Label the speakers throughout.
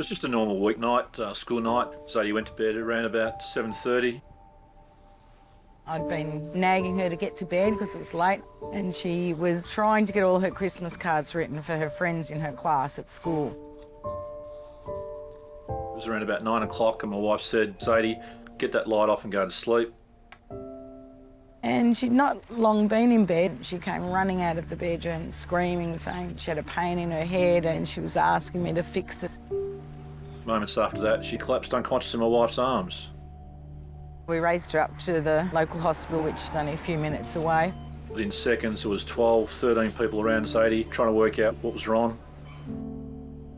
Speaker 1: was just a normal weeknight, school night. Zaidee went to bed around about 7:30.
Speaker 2: I'd been nagging her to get to bed because it was late, and she was trying to get all her Christmas cards written for her friends in her class at school.
Speaker 1: It was around about 9 o'clock and my wife said, Zaidee, get that light off and go to sleep.
Speaker 2: And she'd not long been in bed. She came running out of the bedroom screaming, saying she had a pain in her head and she was asking me to fix it.
Speaker 1: Moments after that, she collapsed unconscious in my wife's arms.
Speaker 2: We raced her up to the local hospital, which is only a few minutes away.
Speaker 1: Within seconds, there was 12, 13 people around Zaidee trying to work out what was wrong.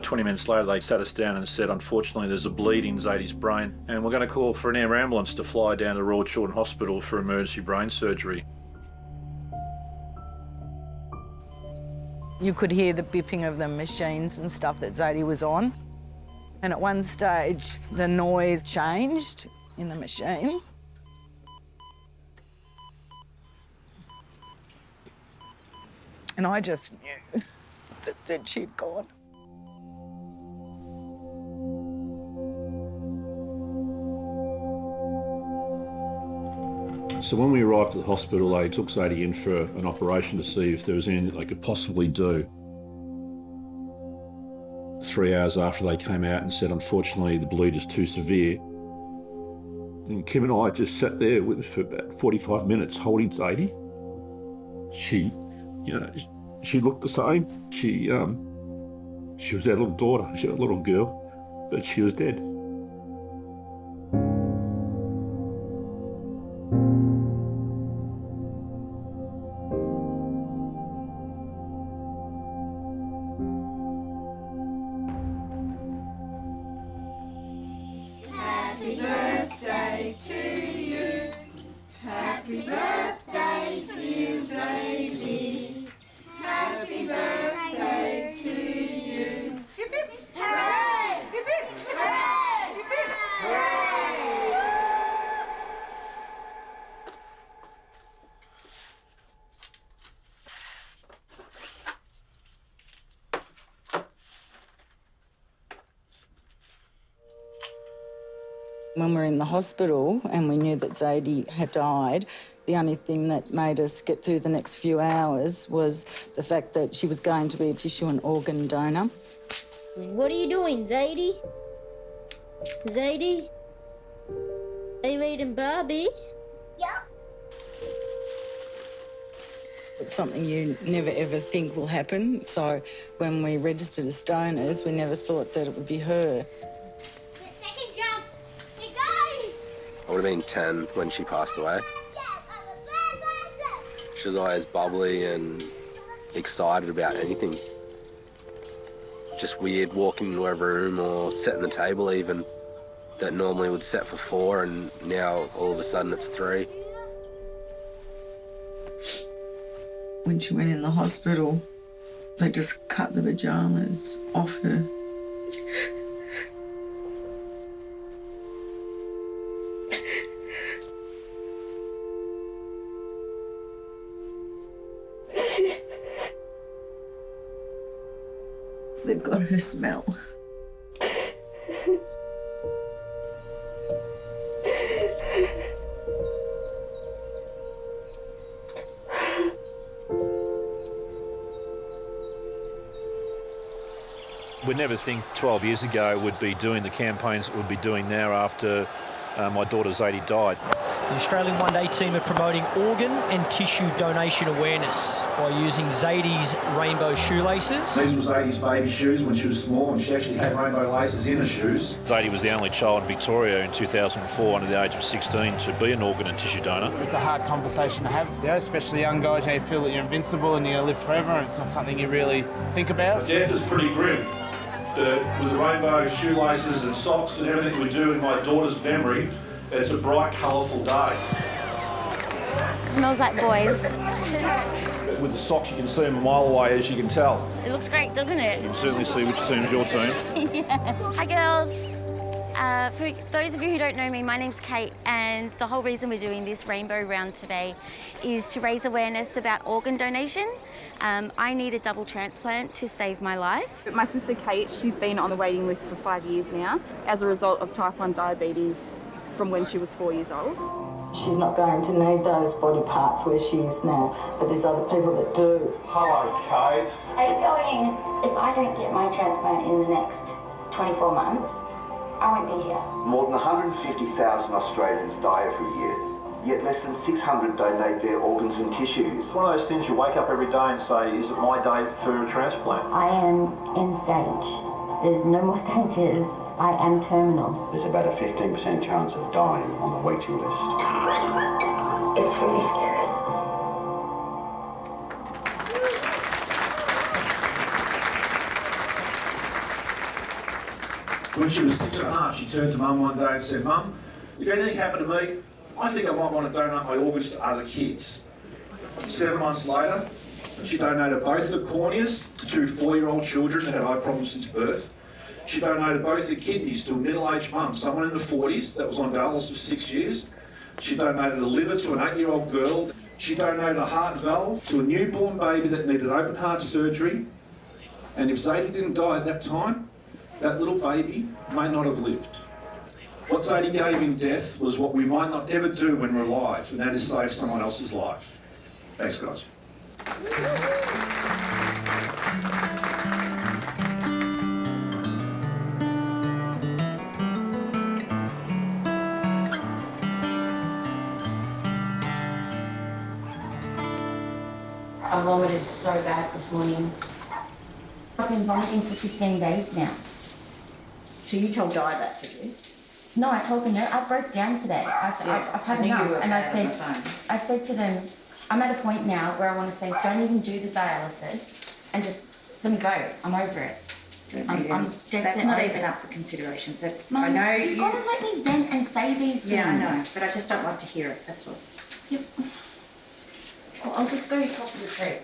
Speaker 1: 20 minutes later, they sat us down and said, unfortunately, there's a bleed in Zaidee's brain, and we're going to call for an air ambulance to fly down to Royal Children's Hospital for emergency brain surgery.
Speaker 2: You could hear the bipping of the machines and stuff that Zaidee was on. And at one stage, the noise changed in the machine. And I just knew that she'd gone.
Speaker 1: So when we arrived at the hospital, they took Zaidee in for an operation to see if there was anything that they could possibly do. 3 hours after they came out and said, unfortunately, the bleed is too severe. And Kim and I just sat there for about 45 minutes holding Zaidee. She looked the same. She was our little daughter, she was a little girl, but she was dead.
Speaker 3: Happy birthday to you. Happy birthday, dear Zaidee. Happy birthday to you. Hip hip. Hooray! Hip hip. Hooray! Hip hip. Hooray!
Speaker 2: When we were in the hospital and we knew that Zaidee had died, the only thing that made us get through the next few hours was the fact that she was going to be a tissue and organ donor.
Speaker 4: What are you doing, Zaidee? Zaidee? Are you eating Barbie?
Speaker 3: Yep.
Speaker 2: It's something you never ever think will happen. So when we registered as donors, we never thought that it would be her.
Speaker 4: Second jump. It goes!
Speaker 5: I would have been 10 when she passed away. She was always bubbly and excited about anything. Just weird walking into a room or setting the table even, that normally would set for 4 and now all of a sudden it's 3.
Speaker 6: When she went in the hospital, they just cut the pyjamas off her. They've got her smell.
Speaker 1: We'd never think 12 years ago we'd be doing the campaigns that we'd be doing now after my daughter Zaidee died.
Speaker 7: The Australian One Day team are promoting organ and tissue donation awareness by using Zaidee's rainbow shoelaces.
Speaker 8: These were Zaidee's baby shoes when she was small, and she actually had rainbow laces in her shoes.
Speaker 1: Zaidee was the only child in Victoria in 2004 under the age of 16 to be an organ and tissue donor.
Speaker 9: It's a hard conversation to have, especially young guys. You feel that you're invincible and you're going to live forever, and it's not something you really think about.
Speaker 1: Death is pretty grim. With the rainbow shoelaces and socks and everything we do in my daughter's memory, it's a bright, colourful day.
Speaker 10: Smells like boys.
Speaker 1: With the socks, you can see them a mile away, as you can tell.
Speaker 10: It looks great, doesn't it?
Speaker 1: You can certainly see which team's your team.
Speaker 10: Yeah. Hi, girls. For those of you who don't know me, my name's Kate, and the whole reason we're doing this rainbow round today is to raise awareness about organ donation. I need a double transplant to save my life.
Speaker 11: My sister Kate, she's been on the waiting list for 5 years now as a result of type 1 diabetes from when she was 4 years old.
Speaker 2: She's not going to need those body parts where she is now, but there's other people that do.
Speaker 8: Hello, Kate.
Speaker 10: How are you going? If I don't get my transplant in the next 24 months, I won't be here.
Speaker 12: More than 150,000 Australians die every year, yet less than 600 donate their organs and tissues.
Speaker 8: It's one of those things you wake up every day and say, is it my day for a transplant?
Speaker 10: I am end stage. There's no more stages. I am terminal.
Speaker 12: There's about a 15% chance of dying on the waiting list.
Speaker 10: It's really scary.
Speaker 8: When she was 6.5, she turned to Mum one day and said, Mum, if anything happened to me, I think I might want to donate my organs to other kids. 7 months later, she donated both the corneas to 2 4-year-old children that had eye problems since birth. She donated both the kidneys to a middle-aged mum, someone in the 40s that was on dialysis for 6 years. She donated a liver to an 8-year-old girl. She donated a heart valve to a newborn baby that needed open heart surgery. And if Zaidee didn't die at that time, that little baby may not have lived. What Zaidee gave in death was what we might not ever do when we're alive, and that is save someone else's life. Thanks, guys.
Speaker 10: I vomited so bad this morning. I've been vomiting for 15 days now.
Speaker 13: So you told Di that, did you?
Speaker 10: No, I told them no. I broke down today. I said, I've had enough. And I said to them, I'm at a point now where I want to say, don't even do the dialysis and just let me go. I'm over it. I'm dead
Speaker 13: That's
Speaker 10: set
Speaker 13: not
Speaker 10: over
Speaker 13: even
Speaker 10: it.
Speaker 13: up for consideration. So
Speaker 10: Mum,
Speaker 13: I know
Speaker 10: you've got to let me vent and say these things.
Speaker 13: Yeah, I know, but I just don't like to hear it, that's all.
Speaker 10: Yep. Well, I'll just go top of the tree.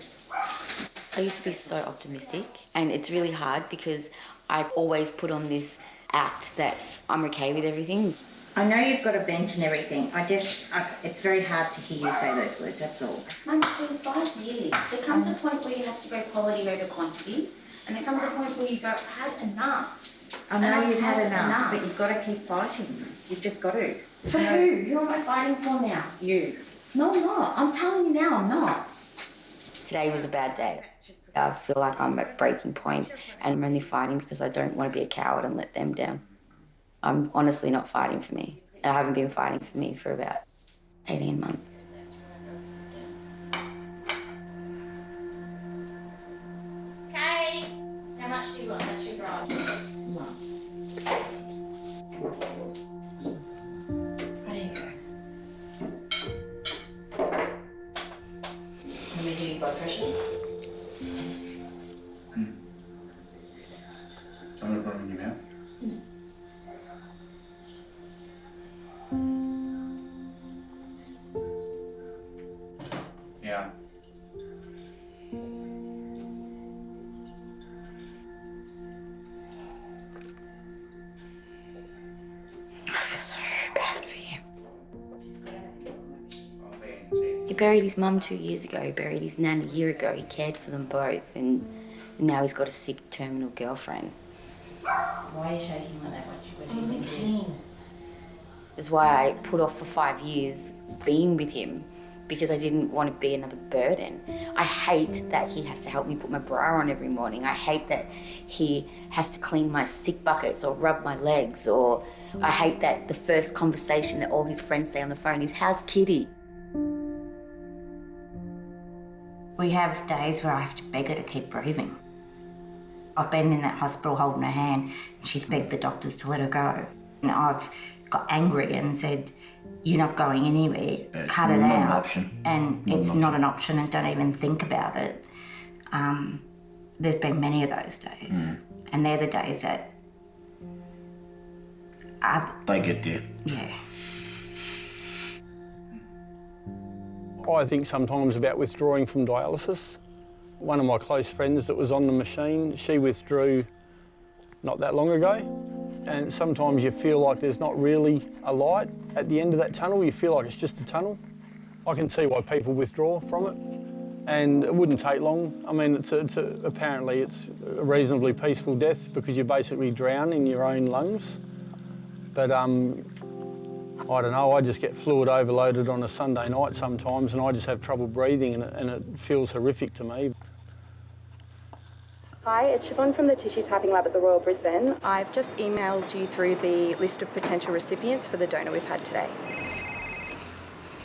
Speaker 14: I used to be so optimistic, and it's really hard because I always put on this act that I'm okay with everything.
Speaker 13: I know you've got a vent and everything. It's very hard to hear you say those words, that's all.
Speaker 10: Mum, it's been 5 years. There comes a point where you have to go quality over quantity, and there comes a point where you go, I've had enough.
Speaker 13: I know you've had enough, but you've got to keep fighting. You've just got to.
Speaker 10: For who? Who am I fighting for now?
Speaker 13: You.
Speaker 10: No, I'm not. I'm telling you now, I'm not.
Speaker 14: Today was a bad day. I feel like I'm at breaking point, and I'm only fighting because I don't want to be a coward and let them down. I'm honestly not fighting for me. I haven't been fighting for me for about 18 months.
Speaker 10: Kate, how much do you want that sugar off? No. There you go. Let me do your blood pressure.
Speaker 8: I'm going to put them in your mouth. Yeah.
Speaker 14: I feel so bad for you. He buried his mum 2 years ago. He buried his nan a year ago. He cared for them both, and now he's got a sick terminal girlfriend.
Speaker 13: Why are you shaking like that? What do you think it is?
Speaker 14: That's why I put off for 5 years being with him, because I didn't want to be another burden. I hate that he has to help me put my bra on every morning. I hate that he has to clean my sick buckets or rub my legs, or I hate that the first conversation that all his friends say on the phone is, "How's Kitty?"
Speaker 13: We have days where I have to beg her to keep breathing. I've been in that hospital holding her hand, and she's begged the doctors to let her go. And I've got angry and said, "You're not going anywhere, cut it out."
Speaker 15: Not an option.
Speaker 13: And it's not an option, and don't even think about it. There's been many of those days. And they're the days that
Speaker 15: they get there.
Speaker 13: Yeah.
Speaker 16: I think sometimes about withdrawing from dialysis. One of my close friends that was on the machine, she withdrew not that long ago. and sometimes you feel like there's not really a light at the end of that tunnel. You feel like it's just a tunnel. I can see why people withdraw from it, and it wouldn't take long. I mean, apparently it's a reasonably peaceful death because you basically drown in your own lungs. But I don't know, I just get fluid overloaded on a Sunday night sometimes, and I just have trouble breathing, and it feels horrific to me.
Speaker 11: Hi, it's Siobhan from the Tissue Typing Lab at the Royal Brisbane. I've just emailed you through the list of potential recipients for the donor we've had today.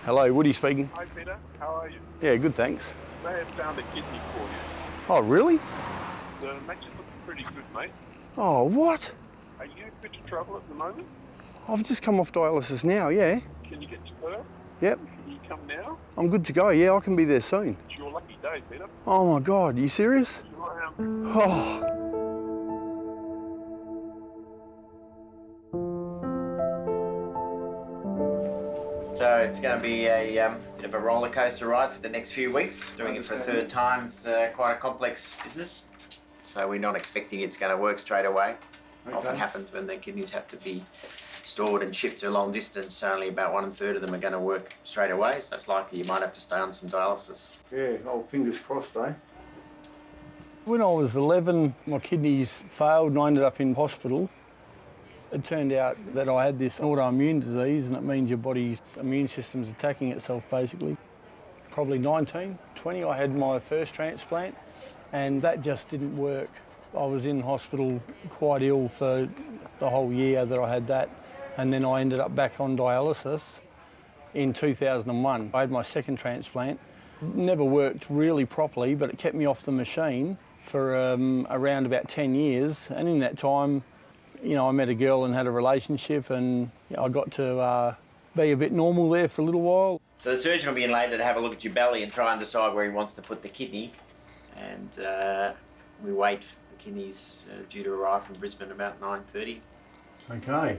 Speaker 16: Hello, Woody speaking.
Speaker 15: Hi Peter, how are you?
Speaker 16: Yeah, good, thanks.
Speaker 15: They have found a kidney for you.
Speaker 16: Oh, really?
Speaker 15: The match is looking pretty good, mate.
Speaker 16: Oh, what?
Speaker 15: Are you fit to travel at the moment?
Speaker 16: I've just come off dialysis now, yeah.
Speaker 15: Can you get to Perth?
Speaker 16: Yep.
Speaker 15: Can you come now?
Speaker 16: I'm good to go, yeah, I can be there soon.
Speaker 15: It's your lucky day, Peter.
Speaker 16: Oh my God, are you serious?
Speaker 15: Sure am.
Speaker 16: Oh.
Speaker 17: So it's going to be a bit of a roller coaster ride for the next few weeks. Doing it for a third time's quite a complex business. So we're not expecting it's going to work straight away.
Speaker 16: Okay.
Speaker 17: Often happens when the kidneys have to be stored and shipped a long distance. Only about 1/3 of them are going to work straight away. So it's likely you might have to stay on some dialysis.
Speaker 16: Yeah, oh, fingers crossed, eh? When I was 11, my kidneys failed and I ended up in hospital. It turned out that I had this autoimmune disease, and it means your body's immune system's attacking itself, basically. Probably 19, 20, I had my first transplant, and that just didn't work. I was in hospital quite ill for the whole year that I had that, and then I ended up back on dialysis in 2001. I had my second transplant. Never worked really properly, but it kept me off the machine for around about 10 years, and in that time, you know, I met a girl and had a relationship, and I got to be a bit normal there for a little while.
Speaker 17: So the surgeon will be in later to have a look at your belly and try and decide where he wants to put the kidney. And we wait for the kidneys due to arrive from Brisbane about 9:30.
Speaker 16: Okay.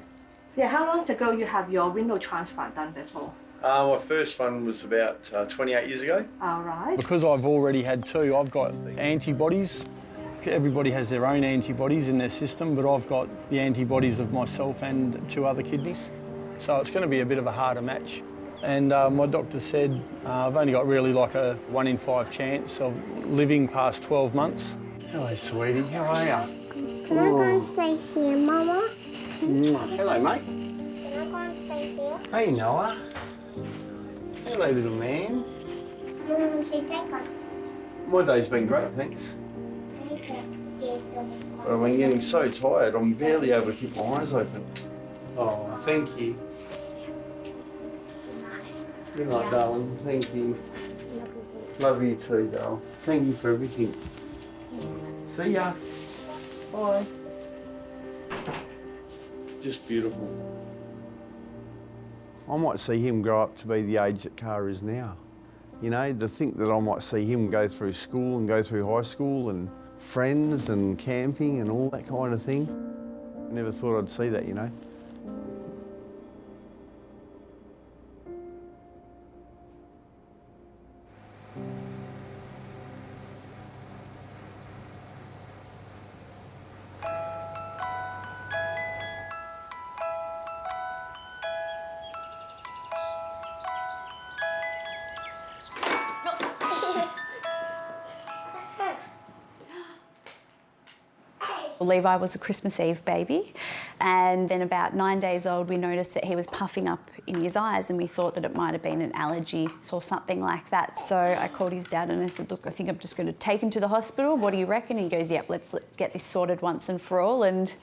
Speaker 18: Yeah, how long ago you have your renal transplant done before?
Speaker 16: My first one was about 28 years ago.
Speaker 18: All right.
Speaker 16: Because I've already had two, I've got antibodies. Everybody has their own antibodies in their system, but I've got the antibodies of myself and two other kidneys. So it's going to be a bit of a harder match. And my doctor said I've only got really like a 1 in 5 chance of living past 12 months. Hello, sweetie. How are you?
Speaker 3: Can I go and stay here, Mama?
Speaker 16: Hello, mate.
Speaker 3: Can I go and stay here?
Speaker 16: Hey, Noah. Hello, little man. My day's been great, thanks. But I've been getting so tired, I'm barely able to keep my eyes open. Oh, thank you. Good night, darling. Thank you. Love you too, darling. Thank you for everything. See ya. Bye. Just beautiful. I might see him grow up to be the age that Cara is now. You know, to think that I might see him go through school and go through high school and friends and camping and all that kind of thing. I never thought I'd see that, you know.
Speaker 19: Levi was a Christmas Eve baby, and then about 9 days old we noticed that he was puffing up in his eyes, and we thought that it might have been an allergy or something like that. So I called his dad and I said, look, I think I'm just going to take him to the hospital. What do you reckon? And he goes, yep, let's get this sorted once and for all. And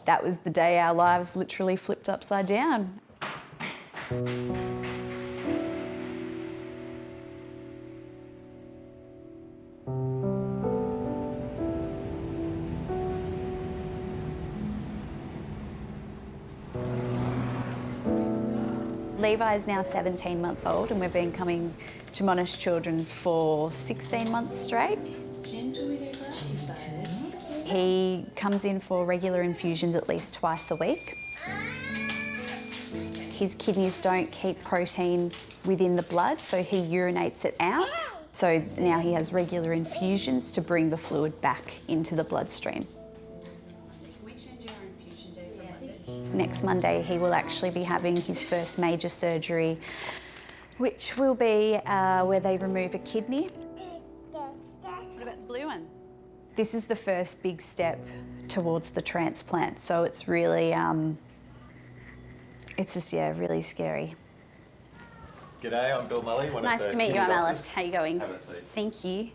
Speaker 19: that was the day our lives literally flipped upside down. Levi is now 17 months old, and we've been coming to Monash Children's for 16 months straight. He comes in for regular infusions at least twice a week. His kidneys don't keep protein within the blood, so he urinates it out. So now he has regular infusions to bring the fluid back into the bloodstream. next Monday he will actually be having his first major surgery, which will be where they remove a kidney. What about the blue one? This is the first big step towards the transplant, so it's really, it's just, yeah, really scary.
Speaker 20: G'day, I'm Bill Mully.
Speaker 19: Nice to meet you, I'm Alice. How are you going?
Speaker 20: Have a seat.
Speaker 19: Thank you.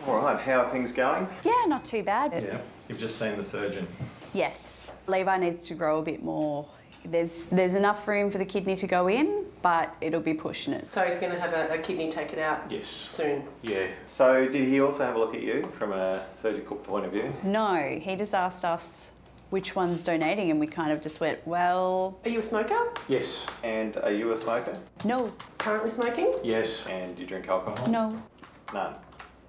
Speaker 20: All right, how are things going?
Speaker 19: Yeah, not too bad.
Speaker 20: Yeah, you've just seen the surgeon.
Speaker 19: Yes, Levi needs to grow a bit more. There's enough room for the kidney to go in, but it'll be pushing it.
Speaker 21: So he's going to have a kidney taken out soon?
Speaker 20: Yeah. So did he also have a look at you from a surgical point of view?
Speaker 19: No, he just asked us which one's donating and we kind of just went, well...
Speaker 21: Are you a smoker?
Speaker 20: Yes. And are you a smoker?
Speaker 19: No.
Speaker 21: Currently smoking?
Speaker 20: Yes. And do you drink alcohol?
Speaker 19: No.
Speaker 20: None?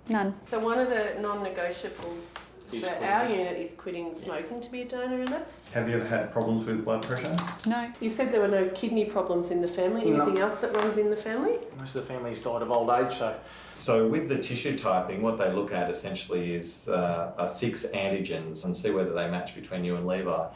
Speaker 19: None.
Speaker 21: So one of the non-negotiables for our unit is quitting smoking to be a donor, and that's...
Speaker 20: Have you ever had problems with blood pressure?
Speaker 19: No.
Speaker 21: You said there were no kidney problems in the family. Anything else that runs in the family?
Speaker 22: Most of the family's died of old age, so...
Speaker 20: So with the tissue typing, what they look at essentially is 6 antigens and see whether they match between you and Levi.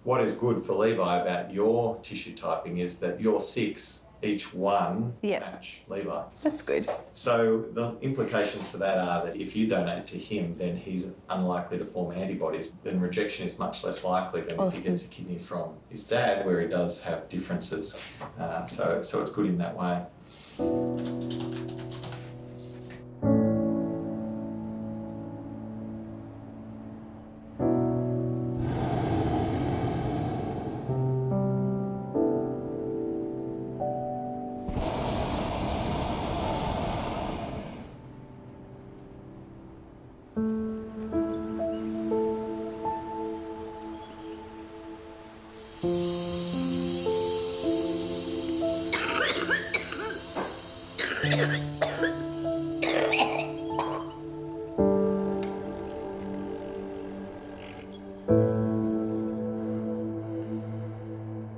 Speaker 20: What is good for Levi about your tissue typing is that your 6, each one match Levi.
Speaker 19: That's good.
Speaker 20: So the implications for that are that if you donate to him, then he's unlikely to form antibodies. Then rejection is much less likely than if he gets a kidney from his dad, where he does have differences. So it's good in that way.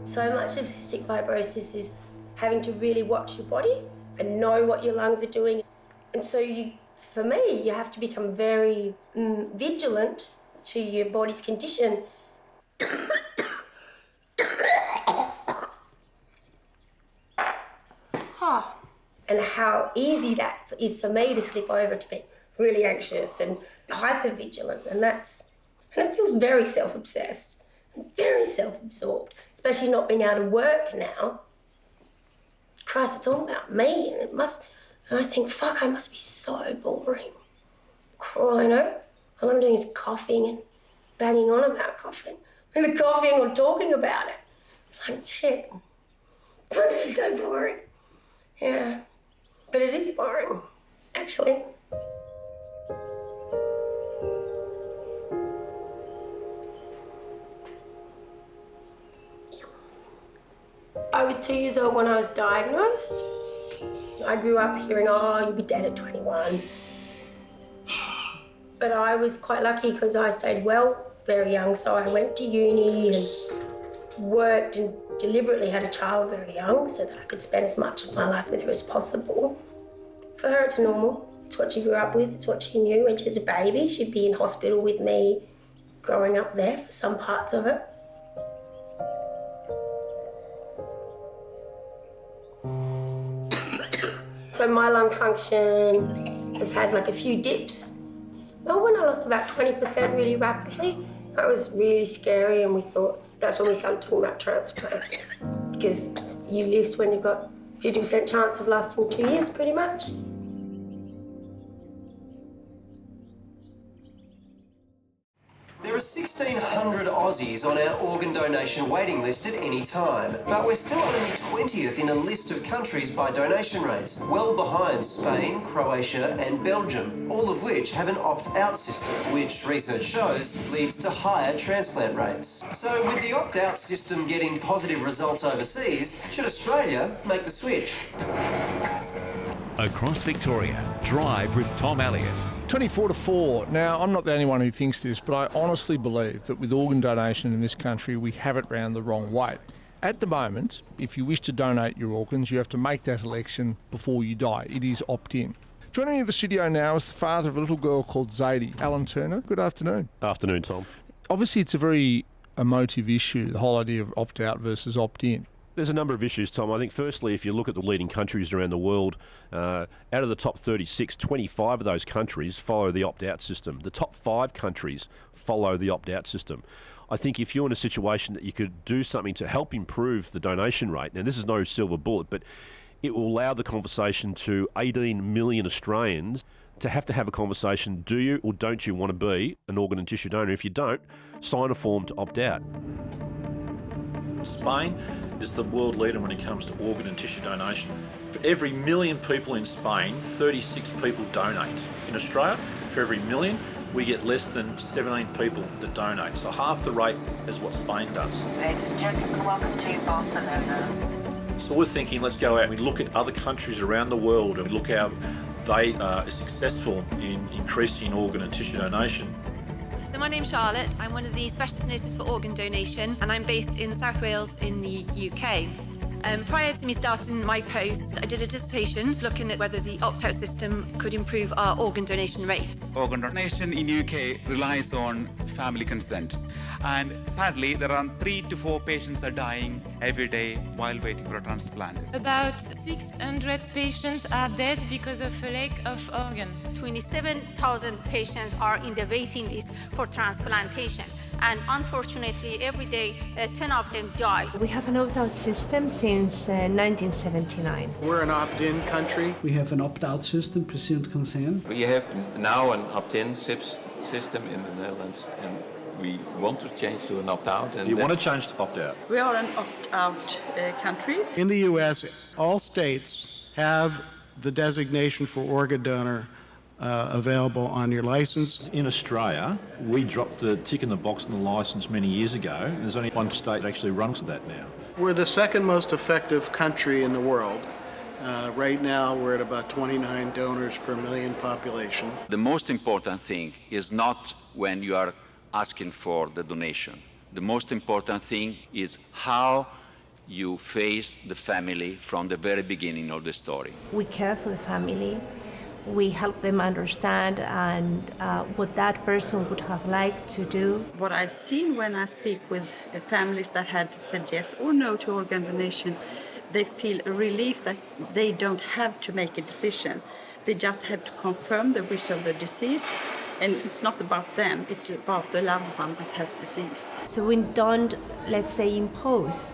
Speaker 23: So much of cystic fibrosis is having to really watch your body and know what your lungs are doing. And so for me, you have to become very vigilant to your body's condition. And how easy that is for me to slip over to be really anxious and hyper-vigilant. And it feels very self-obsessed and very self-absorbed, especially not being able to work now. Christ, it's all about me, and I think, fuck, I must be so boring. All I'm doing is coughing and banging on about coughing. And the coughing or talking about it. It's like, shit, it must be so boring. Yeah, but it is boring, actually. I was 2 years old when I was diagnosed. I grew up hearing, oh, you'll be dead at 21. But I was quite lucky because I stayed well very young, so I went to uni and worked and deliberately had a child very young so that I could spend as much of my life with her as possible. For her, it's normal. It's what she grew up with. It's what she knew. When she was a baby, she'd be in hospital with me growing up there for some parts of it. So my lung function has had like a few dips. Well, when I lost about 20% really rapidly, that was really scary, and we thought, that's when we started talking about transplant. Because you list when you've got 50% chance of lasting 2 years, pretty much.
Speaker 24: There are 1,600 Aussies on our organ donation waiting list at any time, but we're still only 20th in a list of countries by donation rates, well behind Spain, Croatia and Belgium, all of which have an opt-out system, which research shows leads to higher transplant rates. So with the opt-out system getting positive results overseas, should Australia make the switch?
Speaker 25: Across Victoria, Drive with Tom Elliott.
Speaker 26: 24-4. Now, I'm not the only one who thinks this, but I honestly believe that with organ donation in this country, we have it round the wrong way. At the moment, if you wish to donate your organs, you have to make that election before you die. It is opt-in. Joining me in the studio now is the father of a little girl called Zaidee, Alan Turner. Good afternoon.
Speaker 27: Afternoon, Tom.
Speaker 26: Obviously, it's a very emotive issue, the whole idea of opt-out versus opt-in.
Speaker 1: There's a number of issues, Tom. I think firstly, if you look at the leading countries around the world, out of the top 36, 25 of those countries follow the opt-out system. The top 5 countries follow the opt-out system. I think if you're in a situation that you could do something to help improve the donation rate, now this is no silver bullet, but it will allow the conversation to 18 million Australians to have a conversation, do you or don't you want to be an organ and tissue donor? If you don't, sign a form to opt out.
Speaker 8: Spain is the world leader when it comes to organ and tissue donation. For every million people in Spain, 36 people donate. In Australia, for every million, we get less than 17 people that donate. So half the rate is what Spain does.
Speaker 4: Ladies and gentlemen, welcome to Barcelona.
Speaker 8: So we're thinking, let's go out and we look at other countries around the world and look how they are successful in increasing organ and tissue donation.
Speaker 5: So my name's Charlotte. I'm one of the specialist nurses for organ donation, and I'm based in South Wales in the UK. Prior to me starting my post, I did a dissertation looking at whether the opt-out system could improve our organ donation rates.
Speaker 6: Organ donation in UK relies on family consent, and sadly around 3 to 4 patients are dying every day while waiting for a transplant.
Speaker 7: About 600 patients are dead because of a lack of organ.
Speaker 9: 27,000 patients are in the waiting list for transplantation. And unfortunately, every day, 10 of them die.
Speaker 27: We have an opt-out system since 1979.
Speaker 28: We're an opt-in country.
Speaker 29: We have an opt-out system, presumed consent.
Speaker 30: We have now an opt-in system in the Netherlands, and we want to change to an opt-out.
Speaker 8: You want to change to opt-out?
Speaker 31: We are an opt-out country.
Speaker 28: In the U.S., all states have the designation for organ donor available on your license.
Speaker 8: In Australia, we dropped the tick in the box on the licence many years ago. There's only one state that actually runs that now.
Speaker 28: We're the second most effective country in the world. Right now, we're at about 29 donors per million population.
Speaker 32: The most important thing is not when you are asking for the donation. The most important thing is how you face the family from the very beginning of the story.
Speaker 27: We care for the family. We help them understand and what that person would have liked to do.
Speaker 31: What I've seen when I speak with families that had said yes or no to organ donation, they feel a relief that they don't have to make a decision. They just have to confirm the wish of the deceased, and it's not about them, it's about the loved one that has deceased.
Speaker 27: So we don't, let's say, impose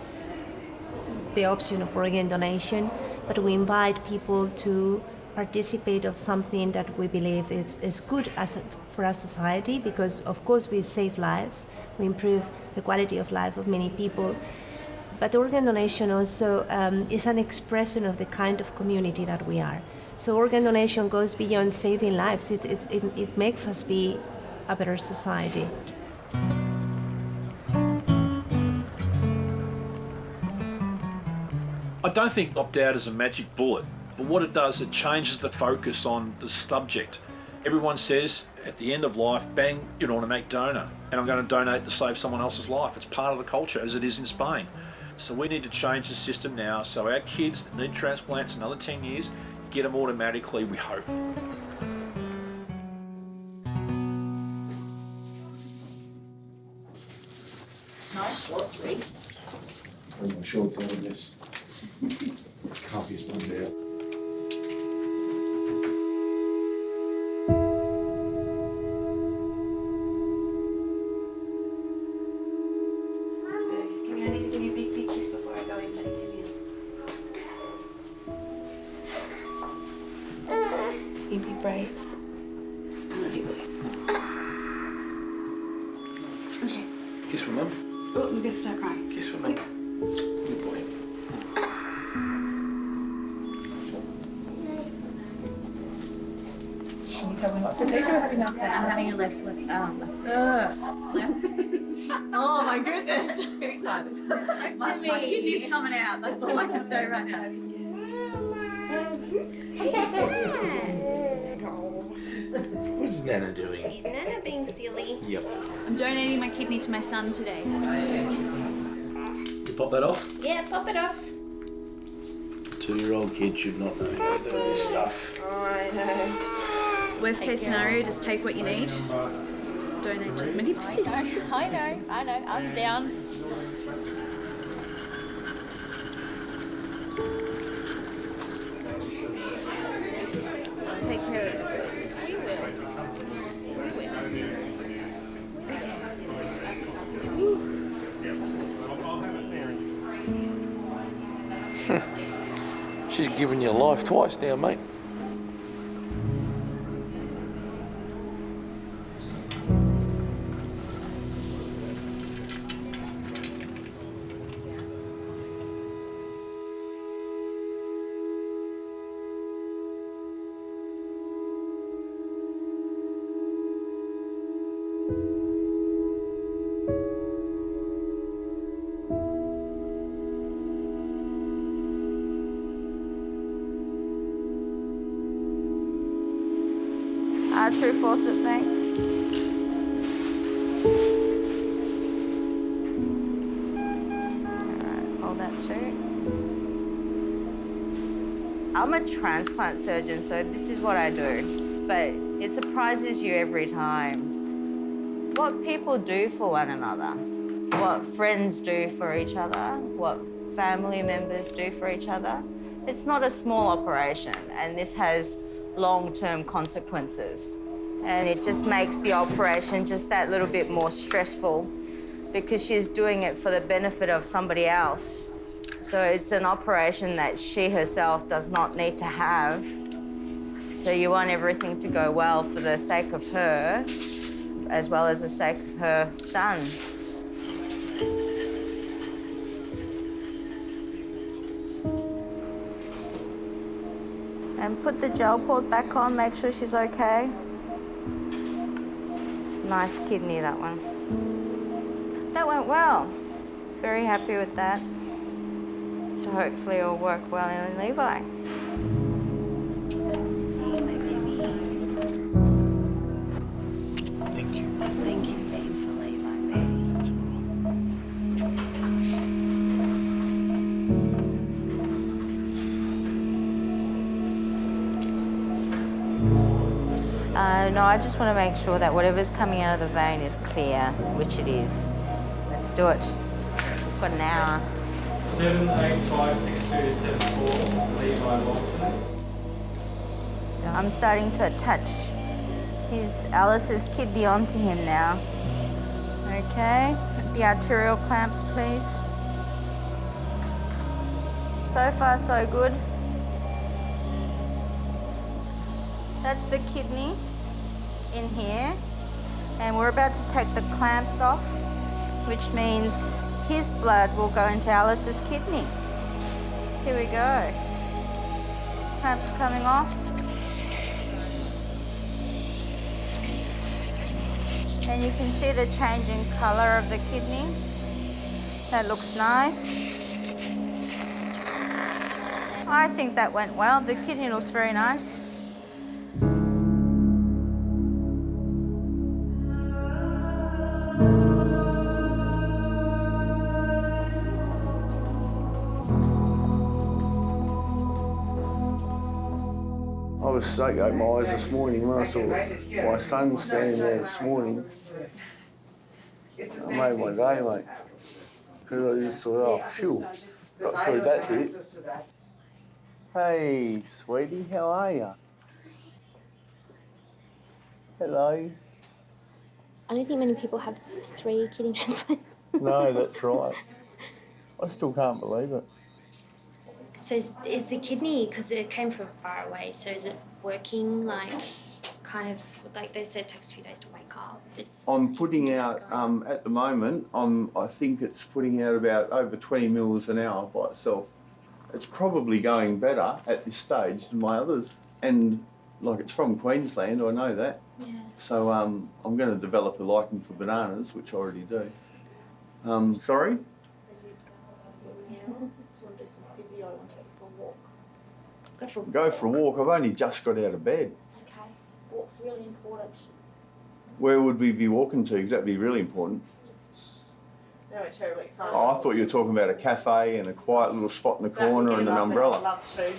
Speaker 27: the option of organ donation, but we invite people to participate of something that we believe is good for our society, because of course we save lives, we improve the quality of life of many people, but organ donation also is an expression of the kind of community that we are. So organ donation goes beyond saving lives, it makes us be a better society.
Speaker 8: I don't think opt-out is a magic bullet. But what it does, it changes the focus on the subject. Everyone says, at the end of life, bang, you're an automatic donor. And I'm going to donate to save someone else's life. It's part of the culture, as it is in Spain. So we need to change the system now so our kids that need transplants another 10 years, get them automatically, we hope.
Speaker 14: Nice shorts, Reese.
Speaker 29: I'm sure it's all this. Copies ones out.
Speaker 7: I need to give you a big kiss before I go in, buddy. You be brave. I love you, boys. Okay.
Speaker 28: Kiss for Mum.
Speaker 7: Oh, we're gonna start crying.
Speaker 28: Kiss for Mum. Good boy.
Speaker 7: Can you tell me what procedure we're having now?
Speaker 5: I'm having a left.
Speaker 7: Oh my goodness. Get excited.
Speaker 5: My kidney's coming out. That's all I can say right now.
Speaker 29: What is Nana doing?
Speaker 3: Is Nana being silly?
Speaker 29: Yep.
Speaker 5: I'm donating my kidney to my son today.
Speaker 8: You pop that off?
Speaker 3: Yeah, pop it off.
Speaker 29: 2-year-old kid should not know how to do this stuff.
Speaker 3: I know.
Speaker 5: Worst case scenario, just take what you need.
Speaker 2: donate to as many people.
Speaker 10: I know, I'm down.
Speaker 2: Take care of it.
Speaker 10: We will.
Speaker 11: She's given you life twice now, mate.
Speaker 10: True faucet, thanks. Alright, hold that too. I'm a transplant surgeon, so this is what I do. But it surprises you every time. What people do for one another. What friends do for each other. What family members do for each other. It's not a small operation, and this has long-term consequences. And it just makes the operation just that little bit more stressful because she's doing it for the benefit of somebody else. So it's an operation that she herself does not need to have. So you want everything to go well for the sake of her, as well as the sake of her son. And put the gel port back on, make sure she's okay. Nice kidney, that one. That went well. Very happy with that. So hopefully it'll work well in Levi.
Speaker 2: Thank you. Thank you for Levi, baby. That's
Speaker 10: No, I just want to make sure that whatever's coming out of the vein is clear, which it is. Let's do it. We've got an hour.
Speaker 12: 7856274 Levi Walters.
Speaker 10: I'm starting to attach Alice's kidney onto him now. Okay, the arterial clamps, please. So far, so good. That's the kidney in here, and we're about to take the clamps off, which means his blood will go into Alice's kidney. Here we go. Clamps coming off. And you can see the change in colour of the kidney. That looks nice. I think that went well. The kidney looks very nice.
Speaker 29: I was straight open my eyes this morning when I saw my son standing there this morning. I made my day, mate. Because I just thought, oh, phew, got through that bit. Hey, sweetie, how are you? Hello.
Speaker 13: I don't think many people have 3 kidney transplants.
Speaker 29: No, that's right. I still can't believe it.
Speaker 13: So is the kidney, because it came from far away, so is it working like, kind of, like they said, it takes a few days to wake up?
Speaker 29: I'm putting out, at the moment, I think it's putting out about over 20 mils an hour by itself. It's probably going better at this stage than my others. And like, it's from Queensland, I know that.
Speaker 13: Yeah.
Speaker 29: So I'm going to develop a liking for bananas, which I already do. Sorry? Go for a walk. I've only just got out of bed.
Speaker 13: It's okay. Walk's really important.
Speaker 29: Where would we be walking to? Because that'd be really important.
Speaker 2: No, we're terribly excited.
Speaker 29: Oh, I thought you were talking about a cafe and a quiet little spot in the corner and an umbrella.
Speaker 2: I'd love to.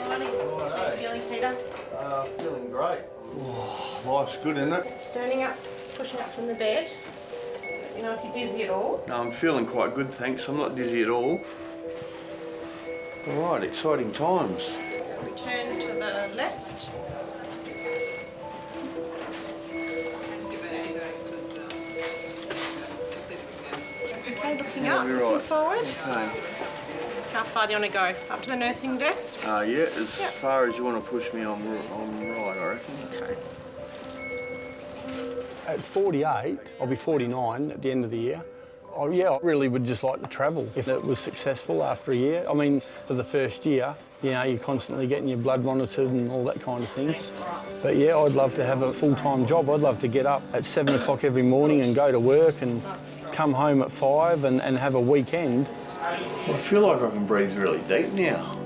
Speaker 2: Morning. How are you feeling, Peter?
Speaker 29: Feeling great. Oh, life's good, isn't it?
Speaker 3: Standing up, pushing up from the bed. Let me know if you're dizzy at all.
Speaker 29: No, I'm feeling quite good, thanks. I'm not dizzy at all. All right, exciting times.
Speaker 3: Return to the left. Okay, looking up, looking forward.
Speaker 29: Okay.
Speaker 3: How far do you want to go? Up to the nursing desk?
Speaker 29: Yeah, as far as you want to push me, I'm right, I reckon.
Speaker 3: Okay.
Speaker 15: At 48, I'll be 49 at the end of the year. Oh, yeah, I really would just like to travel if it was successful after a year. I mean, for the first year, you know, you're constantly getting your blood monitored and all that kind of thing. But yeah, I'd love to have a full-time job. I'd love to get up at 7 o'clock every morning and go to work and come home at 5 and have a weekend.
Speaker 29: I feel like I can breathe really deep now.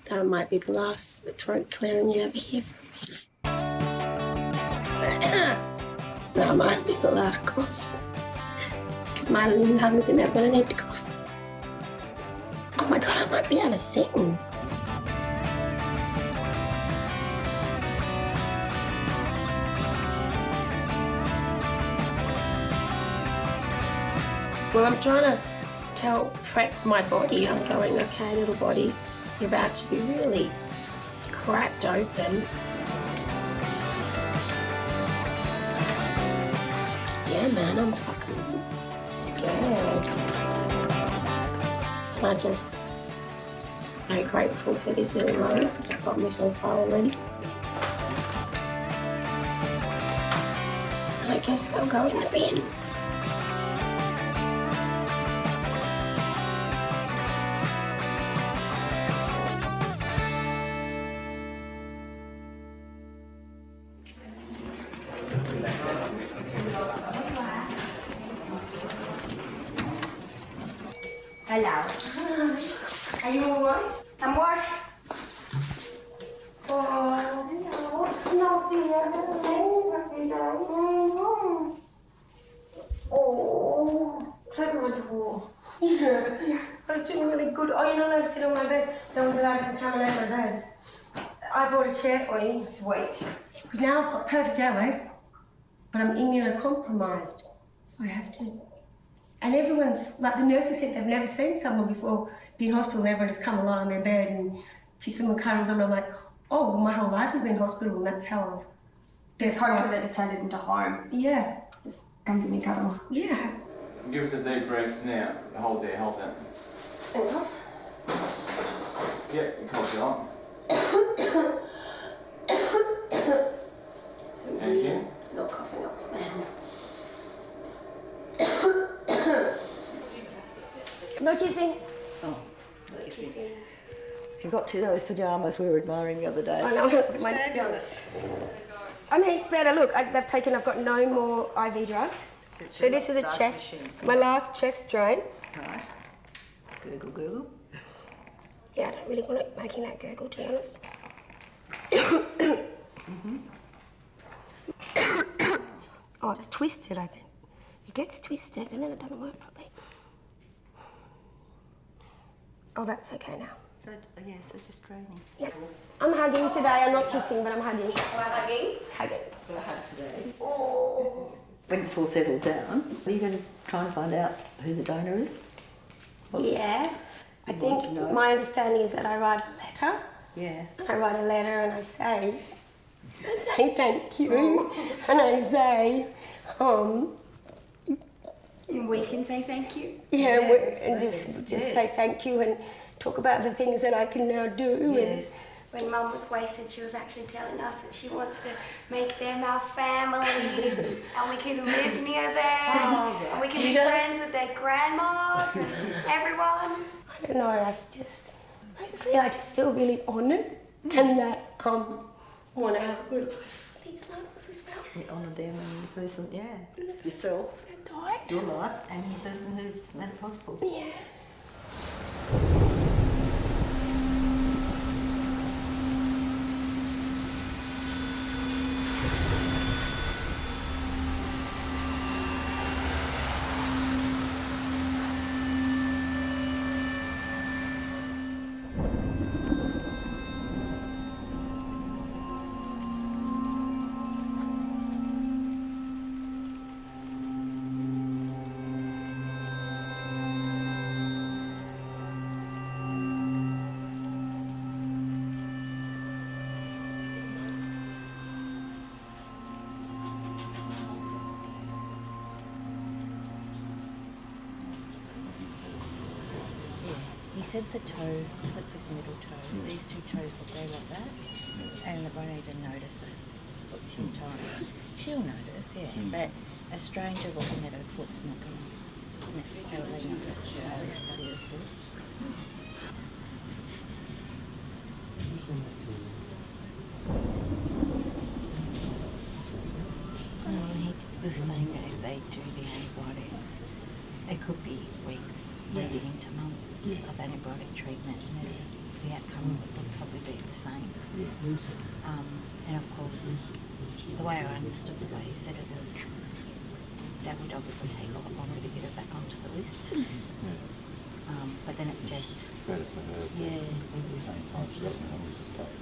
Speaker 2: That might be the last throat clearing you ever hear from me. That might be the last cough. Because my lungs are never going to need to cough. Oh my God, I might be able to sing. Well, I'm trying to prep my body. I'm going, okay, little body, you're about to be really cracked open. Yeah, man, I'm fucking scared. And I just so grateful for these little lungs that have got me so far already. And I guess they'll go in the bin. Hello. Are you all right? I'm washed. Oh, no, it's not the other thing. Oh, that was cool. Yeah, I was doing really good. Oh, you're not allowed to sit on my bed. No one's allowed to contaminate my bed. I brought a chair for you. Sweet. Because now I've got perfect airways, but I'm immunocompromised. So I have to. And everyone's, like the nurses said they've never seen someone before be in hospital and everyone just come along on their bed and kiss them and cuddle them. And I'm like, oh, well, my whole life has been hospital and that's how I've... Just hoping that it's turned it into home. Yeah. Just come give me a cuddle. Yeah.
Speaker 12: Give us a deep breath now. Hold there, hold that.
Speaker 2: And cough.
Speaker 12: Yeah, you cough it on.
Speaker 2: So
Speaker 12: and again.
Speaker 2: Not coughing up. No kissing.
Speaker 16: Oh, no kissing. She got to those pyjamas we were admiring the other day.
Speaker 2: I know.
Speaker 16: Fabulous.
Speaker 2: I'm heaps better. Look, I've got no more IV drugs. So this is a chest. It's my last chest drain.
Speaker 16: Right. Gurgle, gurgle.
Speaker 2: Yeah, I don't really want it making that gurgle, to be honest. Oh, it's twisted, I think. It gets twisted and then it doesn't work properly. Oh, that's okay now.
Speaker 16: So, yes, it's just draining.
Speaker 2: Yeah. I'm hugging today. I'm not kissing, but I'm hugging. Am I hugging? Hugging.
Speaker 16: Well, I hug today. Oh. When it's all settled down, are you going to try and find out who the donor is?
Speaker 2: Yeah. I think my understanding is that I write a letter.
Speaker 16: Yeah.
Speaker 2: And I write a letter and I say thank you. And I say,
Speaker 17: we can say thank you.
Speaker 2: Yeah, and just say thank you and talk about the things that I can now do.
Speaker 17: Yes. When Mum was wasted, she was actually telling us that she wants to make them our family and we can live near them and we can be friends with their grandmas and everyone.
Speaker 2: I don't know, I just feel really honoured and that want to help with life for these lungs as well.
Speaker 16: We honour them and the person, yourself, your life and the person who's made it possible.
Speaker 2: Yeah.
Speaker 14: said the toe, because it's this middle toe, these two toes will go like that, and they won't even notice it sometimes. She'll notice, yeah, but a stranger looking at her foot's not going to necessarily notice it as they study her foot. He was saying that if they do the antibiotics, it could be weeks leading into months of antibiotic treatment, and the outcome would probably be the same. And of course, the way I understood the way he said it was that would obviously take a lot longer to get her back onto the list. But then it's just
Speaker 12: better for her.
Speaker 14: Yeah.
Speaker 12: At the same time, she doesn't know who's the take.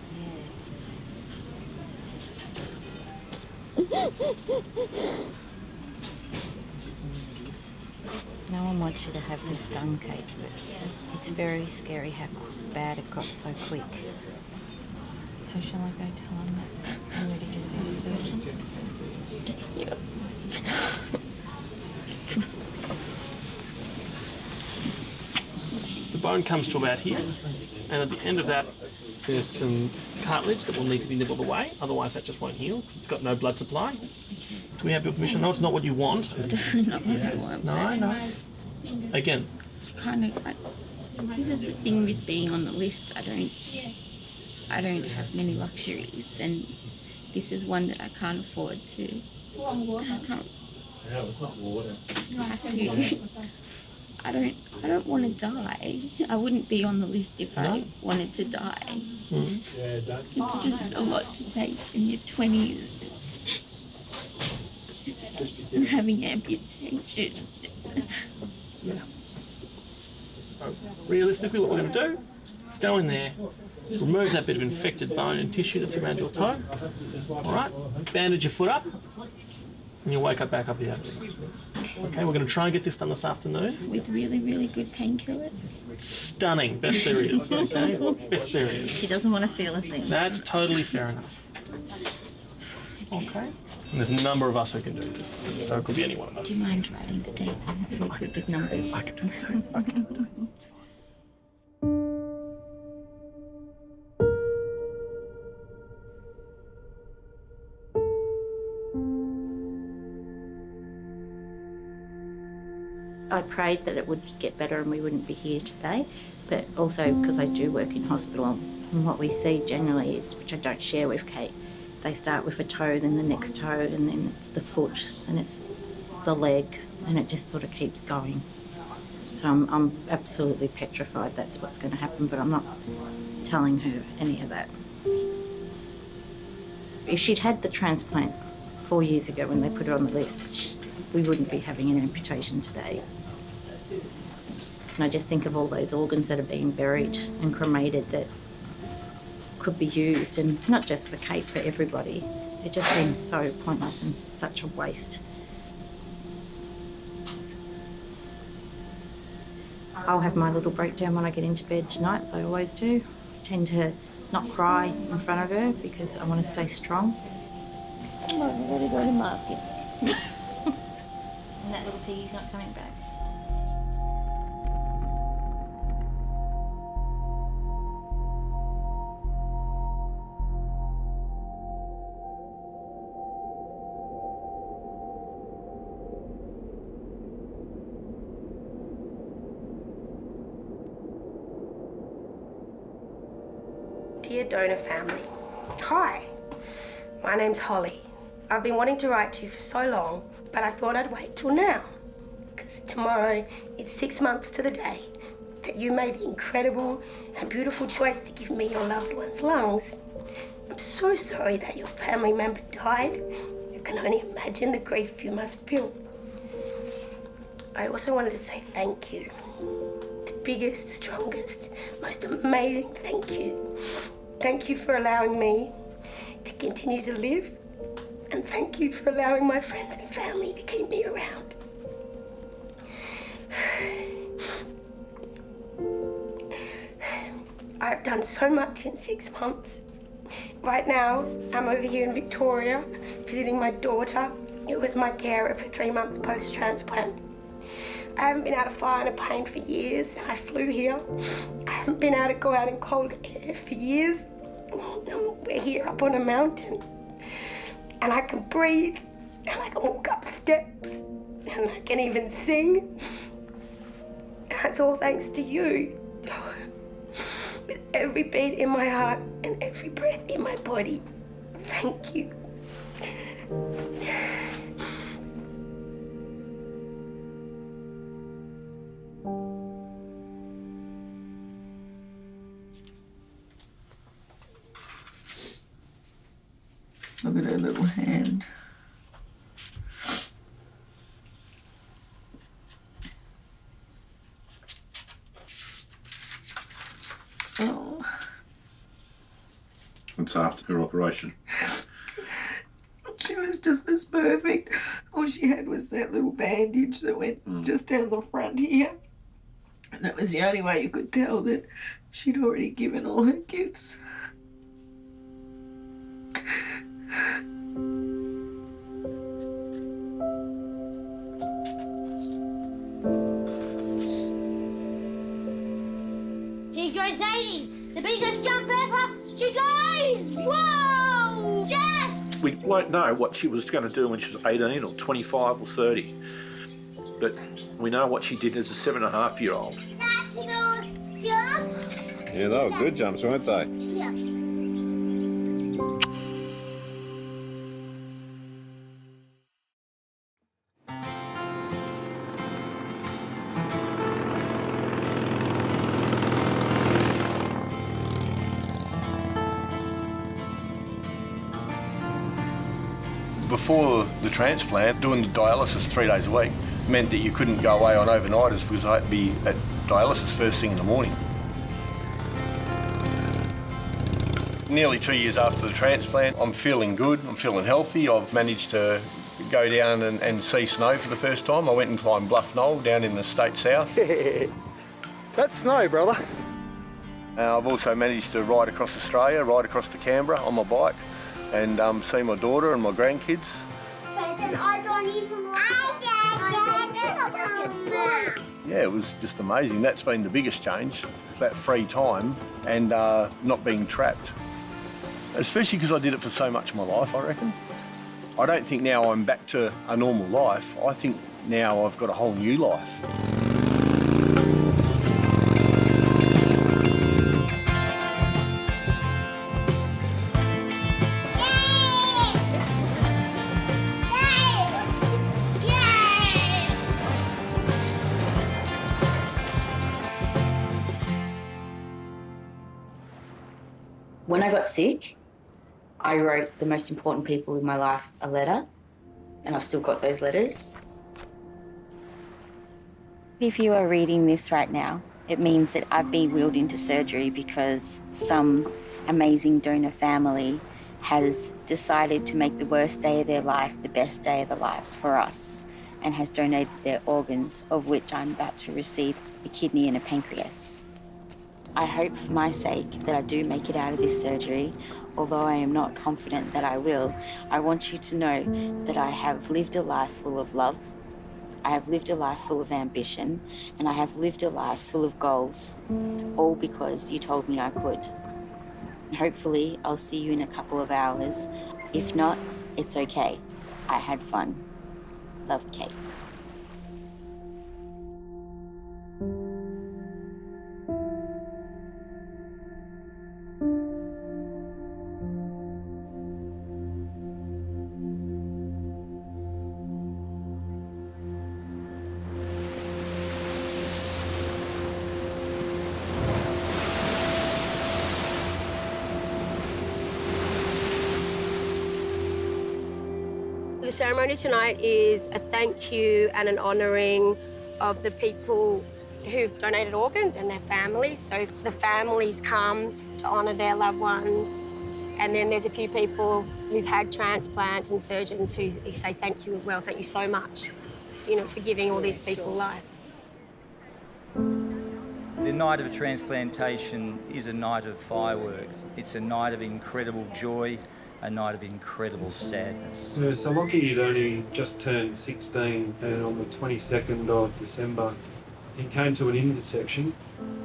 Speaker 14: No one wants you to have this done, Kate, but it's very scary how bad it got so quick. So shall I go tell him that I'm ready to see the surgeon?
Speaker 2: Yeah.
Speaker 1: The bone comes to about here, and at the end of that there's some cartilage that will need to be nibbled away, otherwise that just won't heal because it's got no blood supply. Do we have your permission? No, it's not what you want.
Speaker 5: Definitely not what I want.
Speaker 1: No. Again.
Speaker 5: Kind of like, this is the thing with being on the list. I don't have many luxuries, and this is one that I can't afford to. I can't.
Speaker 12: No, it's not water.
Speaker 5: I have to. I don't want to die. I wouldn't be on the list if I wanted to die. It's just a lot to take in your 20s. And having amputation.
Speaker 1: Yeah. So realistically, what we're going to do is go in there, remove that bit of infected bone and tissue that's around your toe. All right, bandage your foot up, and you'll wake up back up here. Okay, we're going to try and get this done this afternoon.
Speaker 5: With really, really good painkillers.
Speaker 1: Stunning, best there is. Okay, best there is.
Speaker 5: She doesn't want to feel a thing.
Speaker 1: That's totally fair enough. Okay. And there's a number of us who can do this, so it could be any one of us.
Speaker 5: Do you mind writing the date on with numbers?
Speaker 1: I can do that. I can do that.
Speaker 14: I prayed that it would get better and we wouldn't be here today, but also because I do work in hospital, and what we see generally is, which I don't share with Kate, they start with a toe, then the next toe, and then it's the foot, and it's the leg, and it just sort of keeps going. So I'm absolutely petrified that's what's going to happen, but I'm not telling her any of that. If she'd had the transplant 4 years ago when they put her on the list, we wouldn't be having an amputation today. And I just think of all those organs that are being buried and cremated that could be used, and not just for Kate, for everybody. It just seems so pointless and such a waste. I'll have my little breakdown when I get into bed tonight, as I always do. I tend to not cry in front of her because I want to stay strong.
Speaker 5: Come on, we've got to go to market. And that little piggy's not coming back.
Speaker 2: Dear donor family, hi, my name's Holly. I've been wanting to write to you for so long, but I thought I'd wait till now, because tomorrow is 6 months to the day that you made the incredible and beautiful choice to give me your loved one's lungs. I'm so sorry that your family member died. You can only imagine the grief you must feel. I also wanted to say thank you. The biggest, strongest, most amazing thank you. Thank you for allowing me to continue to live, and thank you for allowing my friends and family to keep me around. I've done so much in 6 months. Right now, I'm over here in Victoria, visiting my daughter, who was my carer for 3 months post-transplant. I haven't been out of fire and pain for years, and I flew here. I haven't been able to go out in cold air for years. We're here up on a mountain, and I can breathe, and I can walk up steps, and I can even sing. And that's all thanks to you. With every beat in my heart and every breath in my body, thank you.
Speaker 16: Look at her little hand. Oh.
Speaker 8: It's after her operation.
Speaker 16: She was just as perfect. All she had was that little bandage that went just down the front here. And that was the only way you could tell that she'd already given all her gifts.
Speaker 4: Here goes Zaidee, the biggest jump ever. She goes! Whoa! Jess!
Speaker 8: We won't know what she was going to do when she was 18 or 25 or 30. But we know what she did as a 7.5-year-old.
Speaker 4: Fabulous jumps.
Speaker 8: Yeah, they were good jumps, weren't they?
Speaker 4: Yeah.
Speaker 15: Before the transplant, doing the dialysis 3 days a week meant that you couldn't go away on overnighters because I had to be at dialysis first thing in the morning. Nearly 2 years after the transplant, I'm feeling good, I'm feeling healthy. I've managed to go down and see snow for the first time. I went and climbed Bluff Knoll down in the state south.
Speaker 6: That's snow, brother.
Speaker 15: I've also managed to ride across Australia, ride across to Canberra on my bike and see my daughter and my grandkids.
Speaker 4: I don't even
Speaker 15: Yeah, it was just amazing. That's been the biggest change, that free time and not being trapped. Especially because I did it for so much of my life, I reckon. I don't think now I'm back to a normal life. I think now I've got a whole new life.
Speaker 14: When I got sick, I wrote the most important people in my life a letter, and I've still got those letters. If you are reading this right now, it means that I've been wheeled into surgery because some amazing donor family has decided to make the worst day of their life the best day of their lives for us and has donated their organs, of which I'm about to receive a kidney and a pancreas. I hope for my sake that I do make it out of this surgery, although I am not confident that I will. I want you to know that I have lived a life full of love, I have lived a life full of ambition, and I have lived a life full of goals, all because you told me I could. Hopefully, I'll see you in a couple of hours. If not, it's okay. I had fun. Love, Kate.
Speaker 2: The ceremony tonight is a thank you and an honouring of the people who've donated organs and their families. So the families come to honour their loved ones. And then there's a few people who've had transplants and surgeons who say thank you as well. Thank you so much, you know, for giving all these people life.
Speaker 9: The night of transplantation is a night of fireworks. It's a night of incredible joy a night of incredible sadness.
Speaker 18: Yeah, so Lockie had only just turned 16, and on the 22nd of December, he came to an intersection.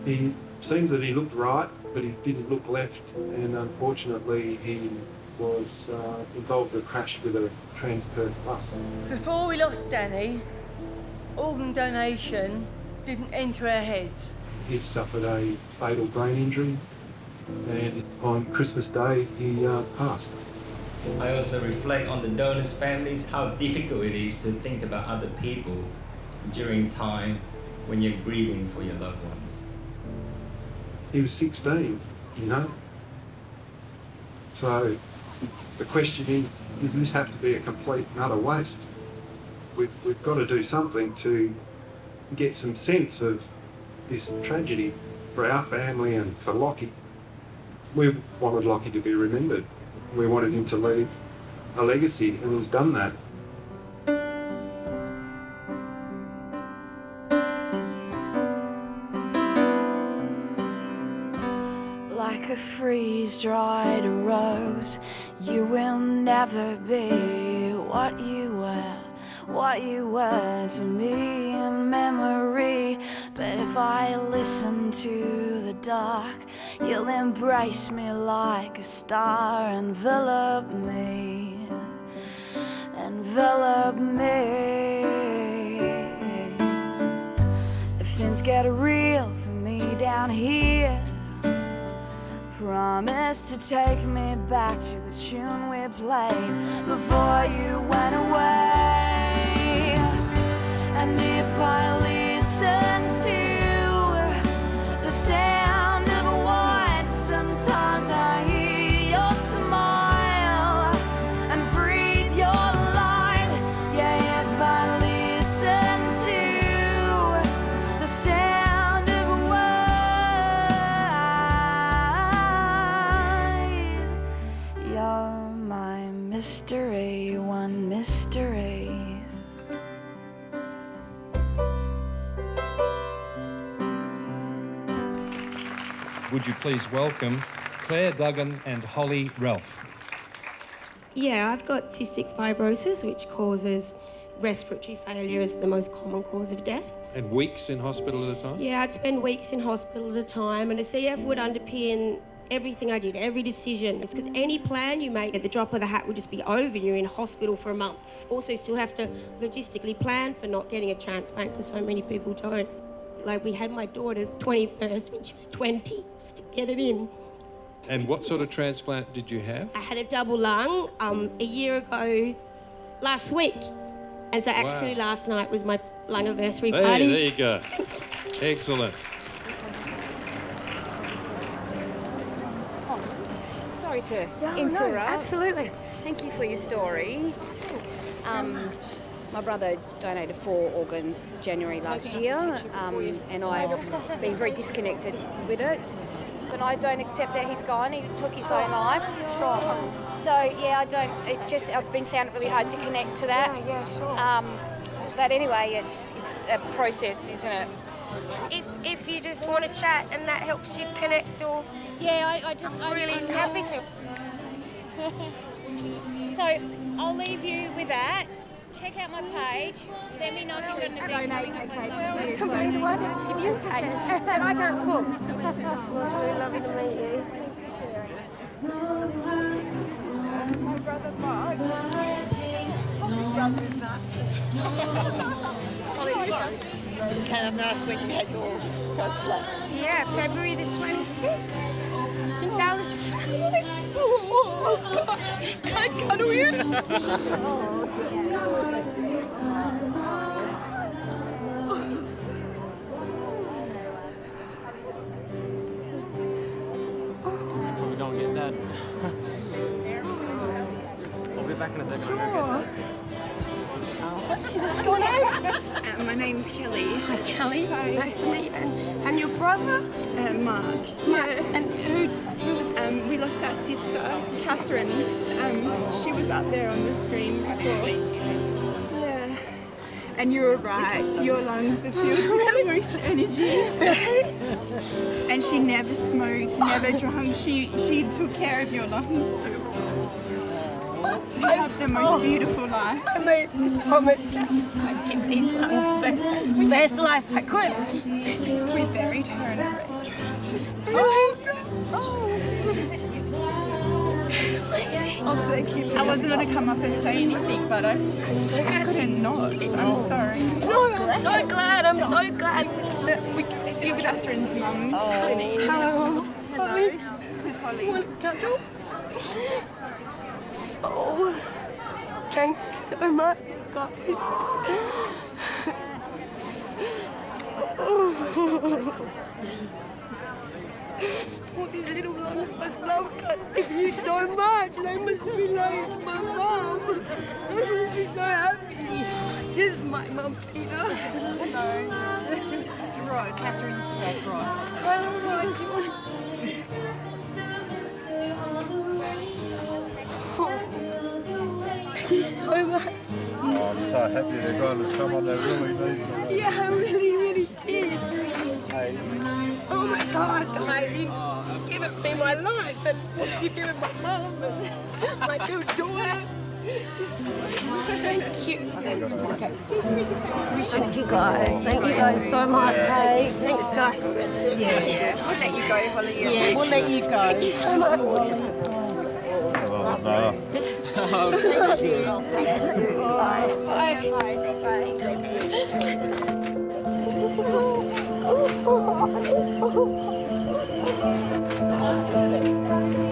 Speaker 18: He seemed that he looked right, but he didn't look left, and unfortunately he was involved in a crash with a Transplant bus.
Speaker 19: Before we lost Danny, organ donation didn't enter our heads.
Speaker 18: He'd suffered a fatal brain injury, and on Christmas Day he passed.
Speaker 20: I also reflect on the donors' families, how difficult it is to think about other people during time when you're grieving for your loved ones.
Speaker 18: He was 16, you know. So the question is, does this have to be a complete and utter waste? We've got to do something to get some sense of this tragedy for our family and for Lockie. We wanted Lockie to be remembered. We wanted him to leave a legacy, and he's done that.
Speaker 21: Like a freeze-dried rose, you will never be what you were to me in memory. But if I listen to the dark, you'll embrace me like a star. Envelop me, envelop me. If things get real for me down here, promise to take me back to the tune we played before you went away. And if I listen to the sound of a white, sometimes I hear your smile and breathe your light. Yeah, if I listen to the sound of a white, you're my mystery, one mystery.
Speaker 22: Would you please welcome Claire Duggan and Holly Ralph.
Speaker 2: Yeah, I've got cystic fibrosis, which causes respiratory failure as the most common cause of death.
Speaker 22: And weeks in hospital at a time?
Speaker 2: Yeah, I'd spend weeks in hospital at a time, and a CF would underpin everything I did, every decision. It's because any plan you make at the drop of the hat would just be over. You're in hospital for a month. Also still have to logistically plan for not getting a transplant because so many people don't. Like, we had my daughter's 21st when she was 20, just to get it in.
Speaker 22: And what sort of transplant did you have?
Speaker 2: I had a double lung a year ago last week. And so actually last night was my lung anniversary party.
Speaker 22: Hey, there you go. Excellent.
Speaker 23: Sorry to interrupt.
Speaker 2: No, absolutely.
Speaker 23: Thank you for your story. My brother donated 4 organs January last year, and I've been very disconnected with it. But I don't accept that he's gone. He took his own life. So yeah, I don't. It's just I've been found it really hard to connect to that.
Speaker 2: Yeah, sure.
Speaker 23: But anyway, it's a process, isn't it?
Speaker 2: If you just want to chat and that helps you connect, or
Speaker 23: yeah,
Speaker 2: I'm really happy to.
Speaker 23: So I'll leave you with that. Check out my page. Let me know if you're going to be coming up.
Speaker 2: It's amazing. Why don't give you a cake? Said I can't cook. It was really lovely to meet you. Thanks for sharing. My brother Mark. His brother's not.
Speaker 24: You came up and asked when you had your transplant.
Speaker 2: Yeah, February the 26th. I think that was your family.
Speaker 24: Oh, God. Can I cuddle you?
Speaker 1: Probably go and get Dad. I'll be back in a second.
Speaker 2: Sure. What's your name?
Speaker 31: My name's Kelly.
Speaker 2: Hi, Kelly. Hi. Nice to meet you. And your brother?
Speaker 31: Mark.
Speaker 2: Yeah. And who was?
Speaker 31: We lost our sister, Catherine. She was up there on the screen before. Yeah. And you were right. Your lungs are filled with the most energy. And she never smoked, never drank. She took care of your lungs. So You have the most beautiful life.
Speaker 2: I made this promise. I'd give these lungs the best life I could.
Speaker 31: We buried her in a red dress.
Speaker 2: Oh, thank you.
Speaker 31: I wasn't going to come up and say anything, but I couldn't not. I'm sorry.
Speaker 2: No, I'm so glad. I'm so glad.
Speaker 31: This is Catherine's mum.
Speaker 2: Hello.
Speaker 31: Hello. This is Holly.
Speaker 2: Want a candle? Oh, thanks so much, guys. All these little lungs must love God. Thank you so much. They must realize my mum. They will be so happy. This is my mum, Peter.
Speaker 31: Right, Catherine's dad, right.
Speaker 2: Hello, Rod. Thank you so much.
Speaker 12: Oh, I'm so happy they're going to someone that really needs it.
Speaker 2: Yeah, I really did. Oh my God, guys, he's given me my life and you've given my mum and my two daughters. Thank you. Thank you guys. Thank you guys so much. Hey, thank you guys.
Speaker 31: Yeah. We'll let you go, Holly. Yeah, we'll let you go.
Speaker 2: Thank you so much.
Speaker 12: Oh, no.
Speaker 31: Thank you.
Speaker 2: Bye. Bye.